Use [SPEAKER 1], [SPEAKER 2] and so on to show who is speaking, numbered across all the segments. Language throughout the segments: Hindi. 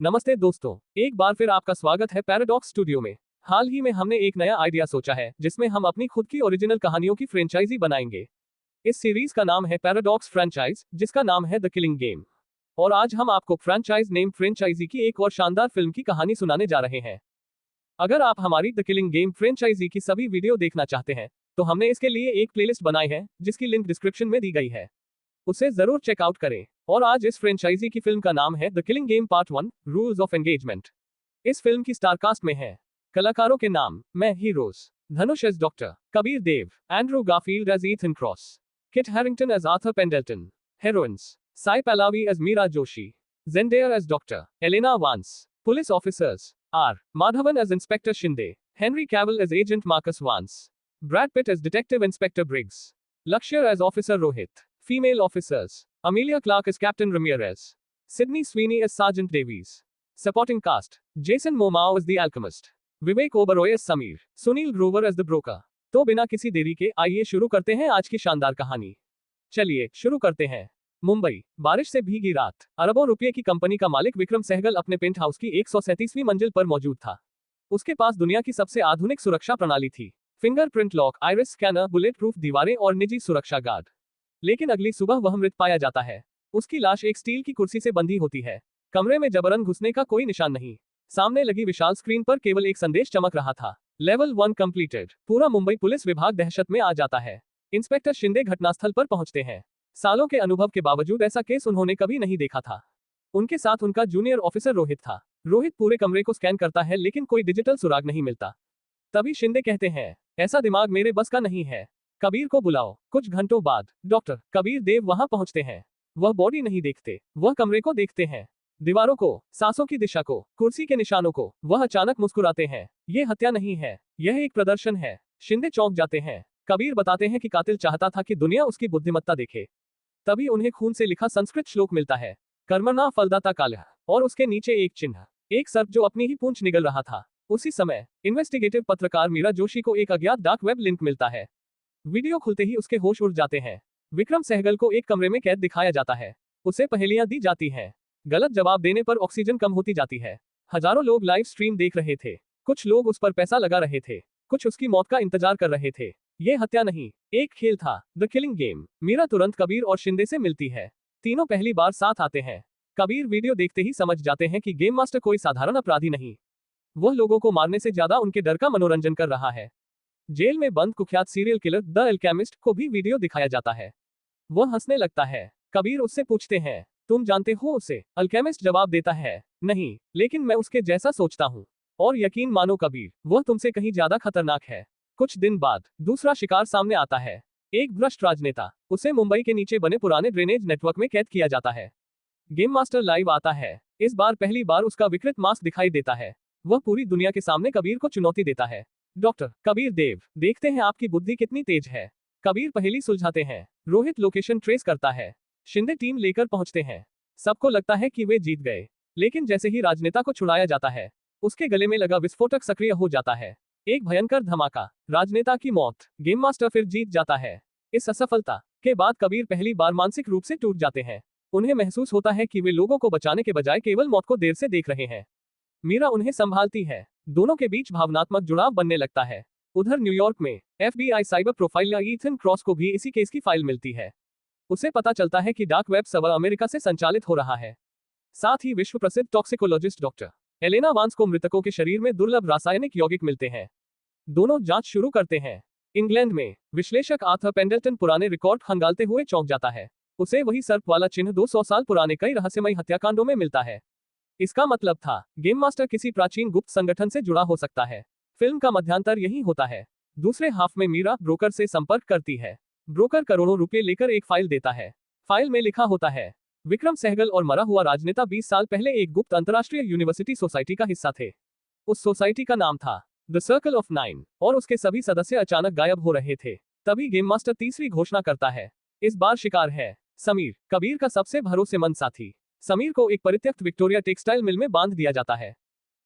[SPEAKER 1] नमस्ते दोस्तों, एक बार फिर आपका स्वागत है पैराडॉक्स स्टूडियो में। हाल ही में हमने एक नया आइडिया सोचा है जिसमें हम अपनी खुद की ओरिजिनल कहानियों की फ्रेंचाइजी बनाएंगे। इस सीरीज का नाम है पैराडॉक्स फ्रेंचाइज, जिसका नाम है द किलिंग गेम। और आज हम आपको फ्रेंचाइज नेम फ्रेंचाइजी की एक और शानदार फिल्म की कहानी सुनाने जा रहे हैं। अगर आप हमारी द किलिंग गेम फ्रेंचाइजी की सभी वीडियो देखना चाहते हैं तो हमने इसके लिए एक प्लेलिस्ट बनाई है जिसकी लिंक डिस्क्रिप्शन में दी गई है, उसे जरूर चेकआउट करें। और आज इस फ्रेंचाइजी की फिल्म का नाम है the killing game part 1 rules of engagement. इस फिल्म की स्टारकास्ट में है कलाकारों के नाम मैं heroes: Dhanush as Doctor, Kabir Dev, Andrew Garfield as Ethan Cross, Kit Harington as Arthur Pendleton. Heroines: Sai Pallavi as Meera Joshi, Zendaya as Doctor Elena Vance. Police officers: R Madhavan as Inspector Shinde, Henry Cavill as Agent Marcus Vance, Brad Pitt as Detective Inspector Briggs, Lakshya as officer Rohit. Female officers: Amelia Clark as Captain Ramirez, Sydney Sweeney as Sergeant Davies. Supporting cast: Jason Momoa as the Alchemist, Vivek Oberoi as Samir, Sunil Grover as the Broker। तो बिना किसी देरी के आइए शुरू करते हैं आज की शानदार कहानी। चलिए शुरू करते हैं। मुंबई, बारिश से भीगी रात। अरबों रुपये की कंपनी का मालिक विक्रम सहगल अपने पेंट हाउस की 137वीं मंजिल पर मौजूद था। उसके पास दुनिया की सबसे आधुनिक सुरक्षा प्रणाली थी: fingerprint lock, iris scanner, bullet proof दीवारें और निजी सुरक्षा गार्ड। लेकिन अगली सुबह वह मृत पाया जाता है। उसकी लाश एक स्टील की कुर्सी से बंधी होती है। कमरे में जबरन घुसने का कोई निशान नहीं। सामने लगी विशाल स्क्रीन पर केवल एक संदेश चमक रहा था: लेवल 1 कंप्लीटेड। पूरा मुंबई पुलिस विभाग दहशत में आ जाता है। इंस्पेक्टर शिंदे घटनास्थल पर पहुंचते हैं। सालों के अनुभव के बावजूद ऐसा केस उन्होंने कभी नहीं देखा था। उनके साथ उनका जूनियर ऑफिसर रोहित था। रोहित पूरे कमरे को स्कैन करता है लेकिन कोई डिजिटल सुराग नहीं मिलता। तभी शिंदे कहते हैं, ऐसा दिमाग मेरे बस का नहीं है, कबीर को बुलाओ। कुछ घंटों बाद डॉक्टर कबीर देव वहां पहुंचते हैं। वह बॉडी नहीं देखते, वह कमरे को देखते हैं, दीवारों को, सांसों की दिशा को, कुर्सी के निशानों को। वह अचानक मुस्कुराते हैं। ये हत्या नहीं है, यह एक प्रदर्शन है। शिंदे चौंक जाते हैं। कबीर बताते हैं कि कातिल चाहता था कि दुनिया उसकी बुद्धिमत्ता देखे। तभी उन्हें खून से लिखा संस्कृत श्लोक मिलता है: कर्मणा फलदाता कालः, और उसके नीचे एक चिन्ह, एक सर्प जो अपनी ही पूंछ निगल रहा था। उसी समय इन्वेस्टिगेटिव पत्रकार मीरा जोशी को एक अज्ञात डार्क वेब लिंक मिलता है। वीडियो खुलते ही उसके होश उड़ जाते हैं। विक्रम सहगल को एक कमरे में कैद दिखाया जाता है। उसे पहेलियां दी जाती हैं। गलत जवाब देने पर ऑक्सीजन कम होती जाती है। हजारों लोग लाइव स्ट्रीम देख रहे थे। कुछ लोग उस पर पैसा लगा रहे थे, कुछ उसकी मौत का इंतजार कर रहे थे। ये हत्या नहीं, एक खेल था, द किलिंग गेम। मीरा तुरंत कबीर और शिंदे से मिलती है। तीनों पहली बार साथ आते हैं। कबीर वीडियो देखते ही समझ जाते हैं कि गेम मास्टर कोई साधारण अपराधी नहीं, वह लोगों को मारने से ज्यादा उनके डर का मनोरंजन कर रहा है। जेल में बंद कुख्यात सीरियल किलर द अल्केमिस्ट को भी वीडियो दिखाया जाता है। वह हंसने लगता है। कबीर उससे पूछते हैं, तुम जानते हो उसे? अल्केमिस्ट जवाब देता है, नहीं, लेकिन मैं उसके जैसा सोचता हूँ। और यकीन मानो कबीर, वह तुमसे कहीं ज्यादा खतरनाक है। कुछ दिन बाद दूसरा शिकार सामने आता है। एक भ्रष्ट राजनेता। उसे मुंबई के नीचे बने पुराने ड्रेनेज नेटवर्क में कैद किया जाता है। गेम मास्टर लाइव आता है। इस बार पहली बार उसका विकृत मास्क दिखाई देता है। वह पूरी दुनिया के सामने कबीर को चुनौती देता है: डॉक्टर कबीर देव, देखते हैं आपकी बुद्धि कितनी तेज है। कबीर पहेली सुलझाते हैं। रोहित लोकेशन ट्रेस करता है। शिंदे टीम लेकर पहुंचते हैं। सबको लगता है कि वे जीत गए, लेकिन जैसे ही राजनेता को छुड़ाया जाता है, उसके गले में लगा विस्फोटक सक्रिय हो जाता है। एक भयंकर धमाका, राजनेता की मौत। गेम मास्टर फिर जीत जाता है। इस असफलता के बाद कबीर पहली बार मानसिक रूप से टूट जाते हैं। उन्हें महसूस होता है कि वे लोगों को बचाने के बजाय केवल मौत को देर से देख रहे हैं। मीरा उन्हें संभालती है। दोनों के बीच भावनात्मक जुड़ाव बनने लगता है। उधर न्यूयॉर्क में FBI cyber profiler Ethan cross को भी इसी केस की फाइल मिलती है। उसे पता चलता है कि डार्क वेब सर्वर अमेरिका से संचालित हो रहा है। साथ ही विश्व प्रसिद्ध टॉक्सिकोलॉजिस्ट डॉक्टर एलेना वांस को मृतकों के शरीर में दुर्लभ रासायनिक यौगिक मिलते हैं। दोनों जांच शुरू करते हैं। इंग्लैंड में विश्लेषक आर्थर पेंडल्टन पुराने रिकॉर्ड खंगालते हुए चौंक जाता है। उसे वही सर्प वाला चिन्ह 200 साल पुराने कई रहस्यमयी हत्याकांडों में मिलता है। इसका मतलब था, गेम मास्टर किसी प्राचीन गुप्त संगठन से जुड़ा हो सकता है। फिल्म का मध्यांतर यही होता है। दूसरे हाफ में मीरा ब्रोकर से संपर्क करती है। ब्रोकर करोड़ों रुपए लेकर एक फाइल देता है। फाइल में लिखा होता है, विक्रम सहगल और मरा हुआ राजनेता 20 साल पहले एक गुप्त अंतरराष्ट्रीय यूनिवर्सिटी सोसाइटी का हिस्सा थे। उस सोसाइटी का नाम था द सर्कल ऑफ 9, और उसके सभी सदस्य अचानक गायब हो रहे थे। तभी गेम मास्टर तीसरी घोषणा करता है। इस बार शिकार है समीर, कबीर का सबसे भरोसेमंद साथी। समीर को एक परित्यक्त विक्टोरिया टेक्सटाइल मिल में बांध दिया जाता है।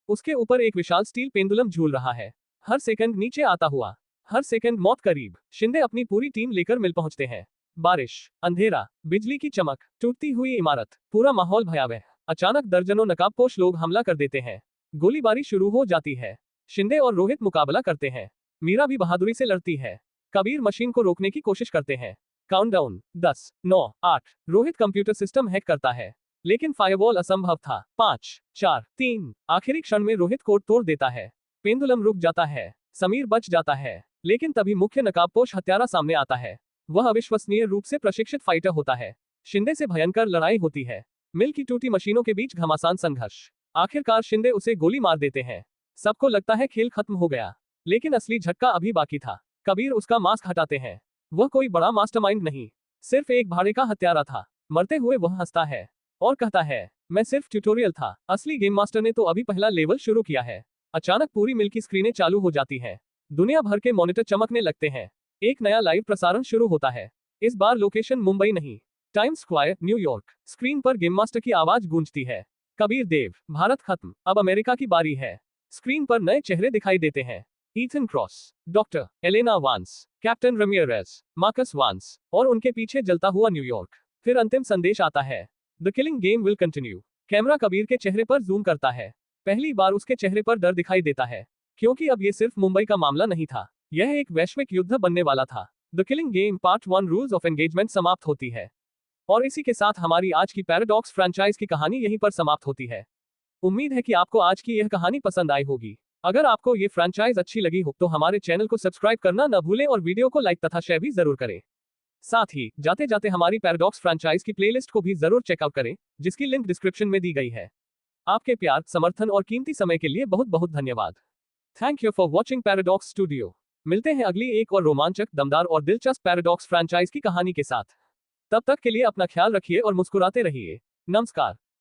[SPEAKER 1] उसके ऊपर एक विशाल स्टील पेंडुलम झूल रहा है, हर सेकंड नीचे आता हुआ, हर सेकंड मौत करीब। शिंदे अपनी पूरी टीम लेकर मिल पहुंचते हैं। बारिश, अंधेरा, बिजली की चमक, टूटती हुई इमारत, पूरा माहौल भयावह। अचानक दर्जनों नकाबपोश लोग हमला कर देते हैं। गोलीबारी शुरू हो जाती है। शिंदे और रोहित मुकाबला करते हैं। मीरा भी बहादुरी से लड़ती है। कबीर मशीन को रोकने की कोशिश करते हैं। Countdown 10, 9, 8। Rohit computer system hack करता है, लेकिन फायरवॉल असंभव था। 5, 4, 3। आखिरी क्षण में रोहित कोड तोड़ देता है। पेंडुलम रुक जाता है। समीर बच जाता है, लेकिन तभी मुख्य नकाबपोश हत्यारा सामने आता है। वह अविश्वसनीय रूप से प्रशिक्षित फाइटर होता है। शिंदे से भयंकर लड़ाई होती है। मिल की टूटी मशीनों के बीच घमासान संघर्ष। आखिरकार शिंदे उसे गोली मार देते हैं। सबको लगता है खेल खत्म हो गया, लेकिन असली झटका अभी बाकी था। कबीर उसका मास्क हटाते हैं। वह कोई बड़ा मास्टरमाइंड नहीं, सिर्फ एक भाड़े का हत्यारा था। मरते हुए वह हंसता है और कहता है, मैं सिर्फ ट्यूटोरियल था, असली गेम मास्टर ने तो अभी पहला लेवल शुरू किया है। अचानक पूरी मिल की स्क्रीनें चालू हो जाती हैं। दुनिया भर के मॉनिटर चमकने लगते हैं। एक नया लाइव प्रसारण शुरू होता है। इस बार लोकेशन मुंबई नहीं, टाइम्स स्क्वायर, न्यूयॉर्क। स्क्रीन पर गेम मास्टर की आवाज गूंजती है। कबीर देव, भारत खत्म, अब अमेरिका की बारी है। स्क्रीन पर नए चेहरे दिखाई देते हैं। ईथन क्रॉस, डॉक्टर एलेना वांस, कैप्टन रमियरेज, मार्कस वांस, और उनके पीछे जलता हुआ न्यूयॉर्क। फिर अंतिम संदेश आता है, the killing game will continue. Camera Kabir के चेहरे पर जूम करता है। पहली बार उसके चेहरे पर डर दिखाई देता है, क्योंकि अब ये सिर्फ मुंबई का मामला नहीं था, यह एक वैश्विक युद्ध बनने वाला था। The killing game part 1 rules of engagement समाप्त होती है। और इसी के साथ हमारी आज की पैराडॉक्स फ्रेंचाइज की कहानी यहीं पर समाप्त होती है। उम्मीद है कि आपको आज की यह कहानी पसंद आई होगी। अगर आपको ये फ्रेंचाइज अच्छी लगी हो तो हमारे चैनल को सब्सक्राइब करना न भूलें और वीडियो को लाइक तथा शेयर भी जरूर करें। साथ ही जाते जाते हमारी पैराडॉक्स फ्रेंचाइज की प्लेलिस्ट को भी जरूर चेकआउट करें, जिसकी लिंक डिस्क्रिप्शन में दी गई है। आपके प्यार, समर्थन और कीमती समय के लिए बहुत बहुत धन्यवाद। Thank you for watching paradox studio. मिलते हैं अगली एक और रोमांचक, दमदार और दिलचस्प पैराडॉक्स फ्रेंचाइज की कहानी के साथ। तब तक के लिए अपना ख्याल रखिए और मुस्कुराते रहिए। नमस्कार।